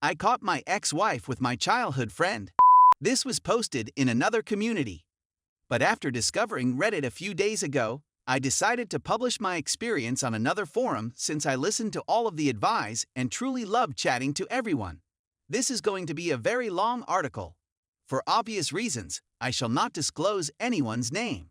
I caught my ex-wife with my childhood friend. This was posted in another community. But after discovering Reddit a few days ago, I decided to publish my experience on another forum since I listened to all of the advice and truly love chatting to everyone. This is going to be a very long article. For obvious reasons, I shall not disclose anyone's name.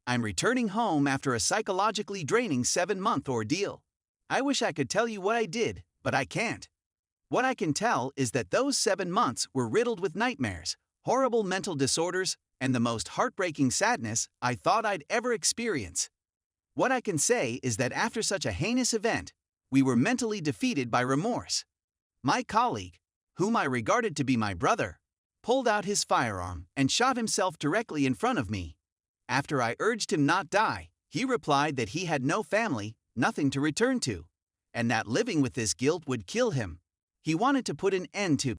I'm returning home after a psychologically draining 7-month ordeal. I wish I could tell you what I did, but I can't. What I can tell is that those 7 months were riddled with nightmares, horrible mental disorders, and the most heartbreaking sadness I thought I'd ever experience. What I can say is that after such a heinous event, we were mentally defeated by remorse. My colleague, whom I regarded to be my brother, pulled out his firearm and shot himself directly in front of me. After I urged him not die, he replied that he had no family, nothing to return to, and that living with this guilt would kill him. He wanted to put an end to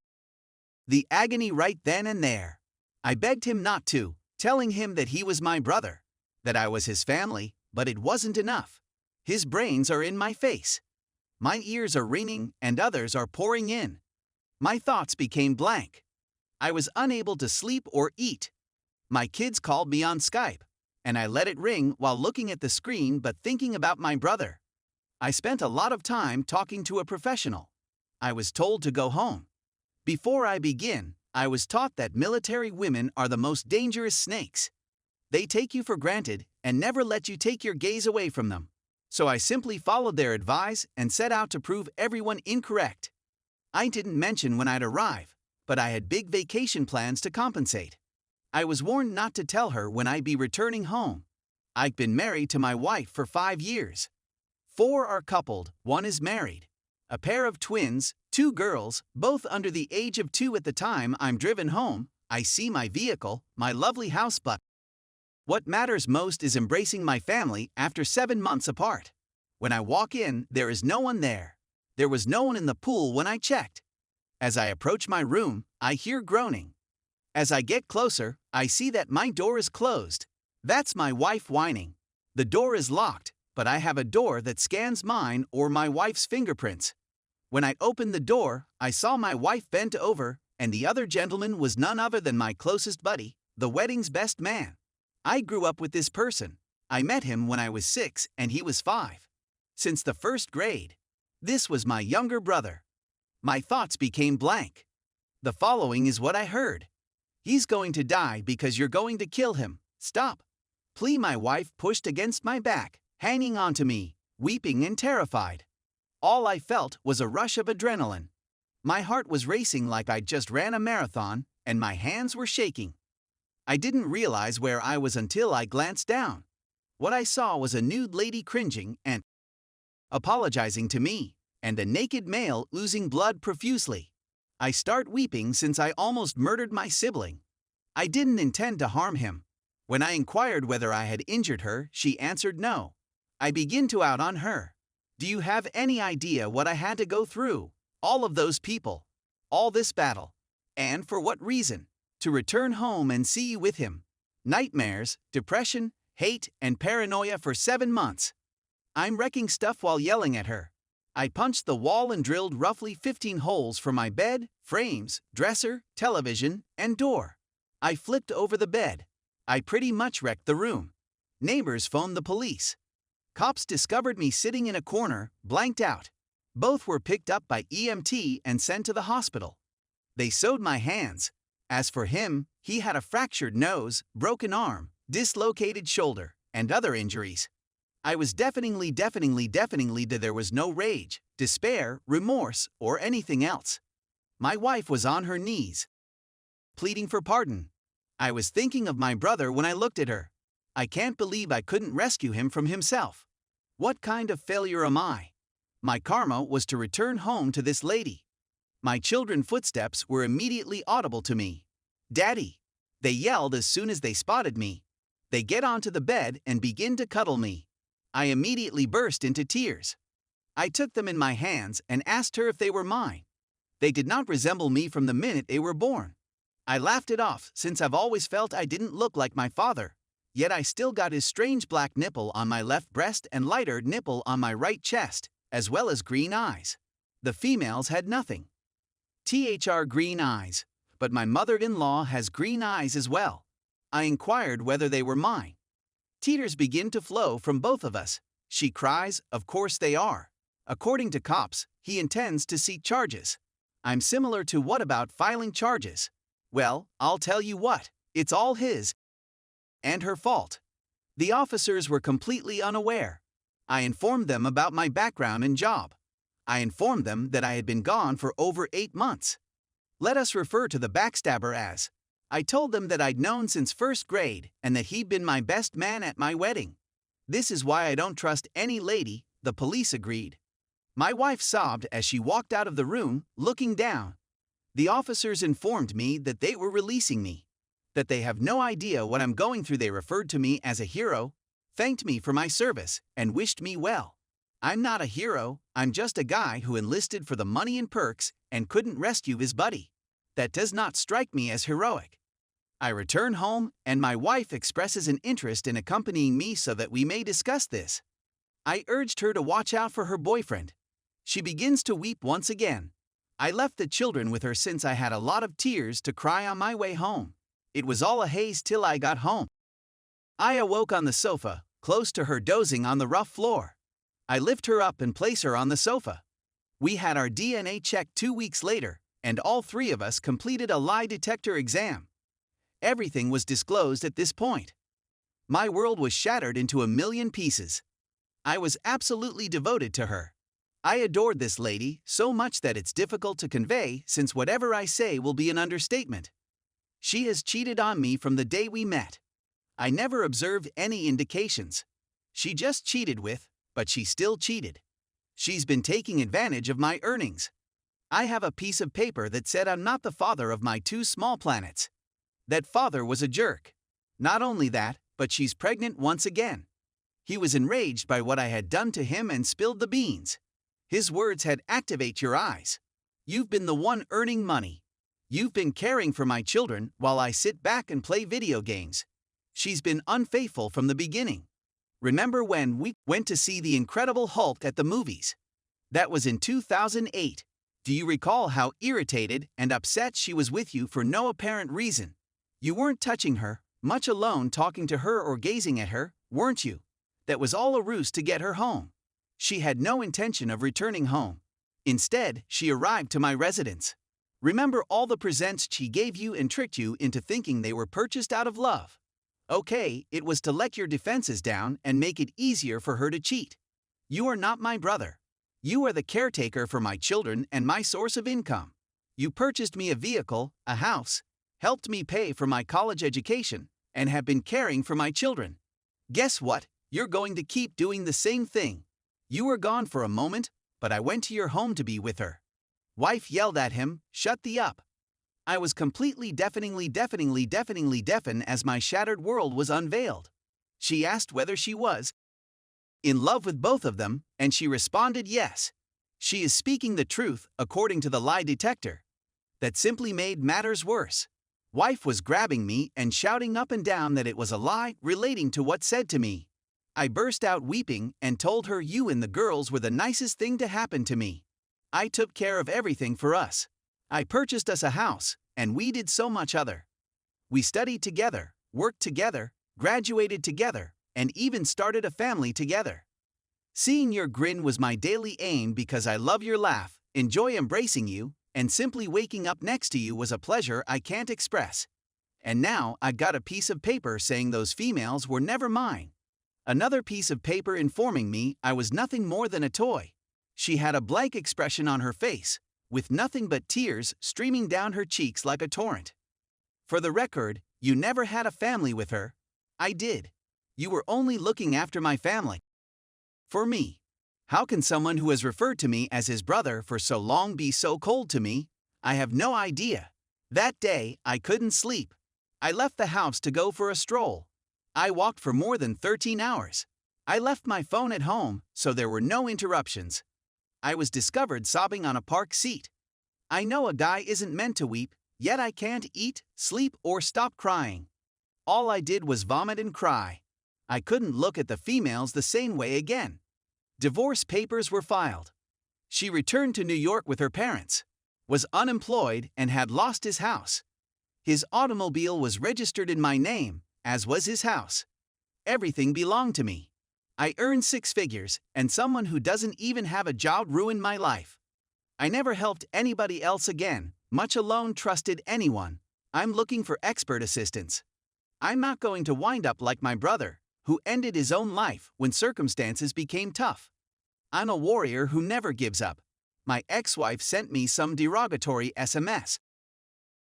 the agony right then and there. I begged him not to, telling him that he was my brother, that I was his family, but it wasn't enough. His brains are in my face. My ears are ringing and others are pouring in. My thoughts became blank. I was unable to sleep or eat. My kids called me on Skype, and I let it ring while looking at the screen but thinking about my brother. I spent a lot of time talking to a professional. I was told to go home. Before I begin, I was taught that military women are the most dangerous snakes. They take you for granted and never let you take your gaze away from them. So I simply followed their advice and set out to prove everyone incorrect. I didn't mention when I'd arrive, but I had big vacation plans to compensate. I was warned not to tell her when I'd be returning home. I've been married to my wife for 5 years. 4 are coupled, 1 is married. A pair of twins, 2 girls, both under the age of 2 at the time I'm driven home. I see my vehicle, my lovely house, but what matters most is embracing my family after 7 months apart. When I walk in, there is no one there. There was no one in the pool when I checked. As I approach my room, I hear groaning. As I get closer, I see that my door is closed. That's my wife whining. The door is locked, but I have a door that scans mine or my wife's fingerprints. When I opened the door, I saw my wife bent over, and the other gentleman was none other than my closest buddy, the wedding's best man. I grew up with this person. I met him when I was 6 and he was 5. Since the 1st grade. This was my younger brother. My thoughts became blank. The following is what I heard. He's going to die because you're going to kill him. Stop. Plea. My wife pushed against my back, hanging onto me, weeping and terrified. All I felt was a rush of adrenaline. My heart was racing like I'd just ran a marathon, and my hands were shaking. I didn't realize where I was until I glanced down. What I saw was a nude lady cringing and apologizing to me, and a naked male oozing blood profusely. I start weeping since I almost murdered my sibling. I didn't intend to harm him. When I inquired whether I had injured her, she answered no. I begin to out on her. Do you have any idea what I had to go through? All of those people. All this battle. And for what reason? To return home and see you with him. Nightmares, depression, hate, and paranoia for 7 months. I'm wrecking stuff while yelling at her. I punched the wall and drilled roughly 15 holes for my bed, frames, dresser, television, and door. I flipped over the bed. I pretty much wrecked the room. Neighbors phoned the police. Cops discovered me sitting in a corner, blanked out. Both were picked up by EMT and sent to the hospital. They sewed my hands. As for him, he had a fractured nose, broken arm, dislocated shoulder, and other injuries. I was deafeningly there was no rage, despair, remorse, or anything else. My wife was on her knees, pleading for pardon. I was thinking of my brother when I looked at her. I can't believe I couldn't rescue him from himself. What kind of failure am I? My karma was to return home to this lady. My children's footsteps were immediately audible to me. Daddy! They yelled as soon as they spotted me. They get onto the bed and begin to cuddle me. I immediately burst into tears. I took them in my hands and asked her if they were mine. They did not resemble me from the minute they were born. I laughed it off since I've always felt I didn't look like my father, yet I still got his strange black nipple on my left breast and lighter nipple on my right chest, as well as green eyes. The females had nothing. green eyes, but my mother-in-law has green eyes as well. I inquired whether they were mine. Tears begin to flow from both of us. She cries, of course they are. According to cops, he intends to seek charges. I'm similar to what about filing charges? Well, I'll tell you what, it's all his and her fault. The officers were completely unaware. I informed them about my background and job. I informed them that I had been gone for over 8 months. Let us refer to the backstabber as. I told them that I'd known since first grade and that he'd been my best man at my wedding. This is why I don't trust any lady, the police agreed. My wife sobbed as she walked out of the room, looking down. The officers informed me that they were releasing me, that they have no idea what I'm going through. They referred to me as a hero, thanked me for my service, and wished me well. I'm not a hero, I'm just a guy who enlisted for the money and perks and couldn't rescue his buddy. That does not strike me as heroic. I return home and my wife expresses an interest in accompanying me so that we may discuss this. I urged her to watch out for her boyfriend. She begins to weep once again. I left the children with her since I had a lot of tears to cry on my way home. It was all a haze till I got home. I awoke on the sofa, close to her dozing on the rough floor. I lift her up and place her on the sofa. We had our DNA checked 2 weeks later, and all 3 of us completed a lie detector exam. Everything was disclosed at this point. My world was shattered into a million pieces. I was absolutely devoted to her. I adored this lady so much that it's difficult to convey, since whatever I say will be an understatement. She has cheated on me from the day we met. I never observed any indications. She just cheated but she still cheated. She's been taking advantage of my earnings. I have a piece of paper that said I'm not the father of my 2 small planets. That father was a jerk. Not only that, but she's pregnant once again. He was enraged by what I had done to him and spilled the beans. His words had "Activate your eyes. You've been the one earning money. You've been caring for my children while I sit back and play video games. She's been unfaithful from the beginning. Remember when we went to see The Incredible Hulk at the movies? That was in 2008. Do you recall how irritated and upset she was with you for no apparent reason? You weren't touching her, much alone talking to her or gazing at her, weren't you? That was all a ruse to get her home. She had no intention of returning home. Instead, she arrived to my residence. Remember all the presents she gave you and tricked you into thinking they were purchased out of love. Okay, it was to let your defenses down and make it easier for her to cheat. You are not my brother. You are the caretaker for my children and my source of income. You purchased me a vehicle, a house, helped me pay for my college education, and have been caring for my children. Guess what? You're going to keep doing the same thing. You were gone for a moment, but I went to your home to be with her. Wife yelled at him, "Shut the up." I was completely deafeningly deafen as my shattered world was unveiled. She asked whether she was in love with both of them, and she responded yes. She is speaking the truth, according to the lie detector. That simply made matters worse. Wife was grabbing me and shouting up and down that it was a lie relating to what said to me. I burst out weeping and told her you and the girls were the nicest thing to happen to me. I took care of everything for us. I purchased us a house, and we did so much other. We studied together, worked together, graduated together, and even started a family together. Seeing your grin was my daily aim because I love your laugh, enjoy embracing you, and simply waking up next to you was a pleasure I can't express. And now I got a piece of paper saying those females were never mine. Another piece of paper informing me I was nothing more than a toy. She had a blank expression on her face, with nothing but tears streaming down her cheeks like a torrent. For the record, you never had a family with her. I did. You were only looking after my family. For me. How can someone who has referred to me as his brother for so long be so cold to me? I have no idea. That day, I couldn't sleep. I left the house to go for a stroll. I walked for more than 13 hours. I left my phone at home, so there were no interruptions. I was discovered sobbing on a park seat. I know a guy isn't meant to weep, yet I can't eat, sleep, or stop crying. All I did was vomit and cry. I couldn't look at the females the same way again. Divorce papers were filed. She returned to New York with her parents. was unemployed and had lost his house. His automobile was registered in my name, as was his house. Everything belonged to me. I earned 6 figures, and someone who doesn't even have a job ruined my life. I never helped anybody else again, much alone trusted anyone. I'm looking for expert assistance. I'm not going to wind up like my brother, who ended his own life when circumstances became tough. I'm a warrior who never gives up. My ex-wife sent me some derogatory SMS.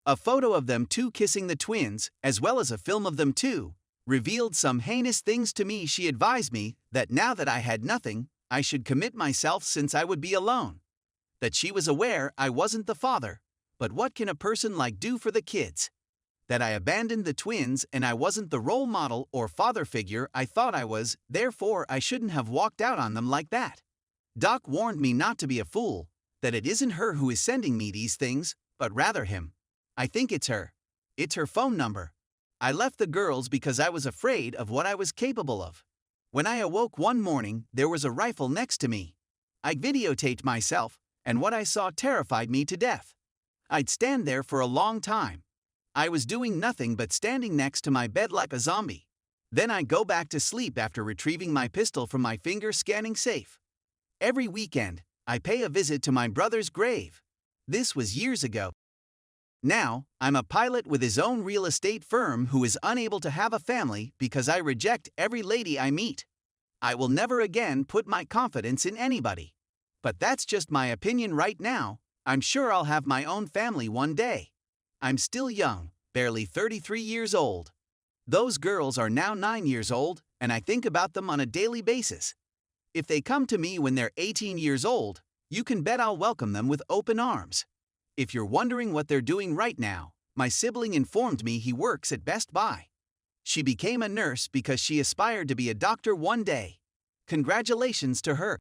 A photo of them two kissing the twins, as well as a film of them two, revealed some heinous things to me. She advised me that now that I had nothing, I should commit myself since I would be alone. That she was aware I wasn't the father, but what can a person like do for the kids? That I abandoned the twins and I wasn't the role model or father figure I thought I was, therefore I shouldn't have walked out on them like that. Doc warned me not to be a fool, that it isn't her who is sending me these things, but rather him. I think it's her. It's her phone number. I left the girls because I was afraid of what I was capable of. When I awoke one morning, there was a rifle next to me. I videotaped myself, and what I saw terrified me to death. I'd stand there for a long time. I was doing nothing but standing next to my bed like a zombie. Then I'd go back to sleep after retrieving my pistol from my finger-scanning safe. Every weekend, I pay a visit to my brother's grave. This was years ago. Now, I'm a pilot with his own real estate firm who is unable to have a family because I reject every lady I meet. I will never again put my confidence in anybody. But that's just my opinion right now. I'm sure I'll have my own family one day. I'm still young, barely 33 years old. Those girls are now 9 years old, and I think about them on a daily basis. If they come to me when they're 18 years old, you can bet I'll welcome them with open arms. If you're wondering what they're doing right now, my sibling informed me he works at Best Buy. She became a nurse because she aspired to be a doctor one day. Congratulations to her.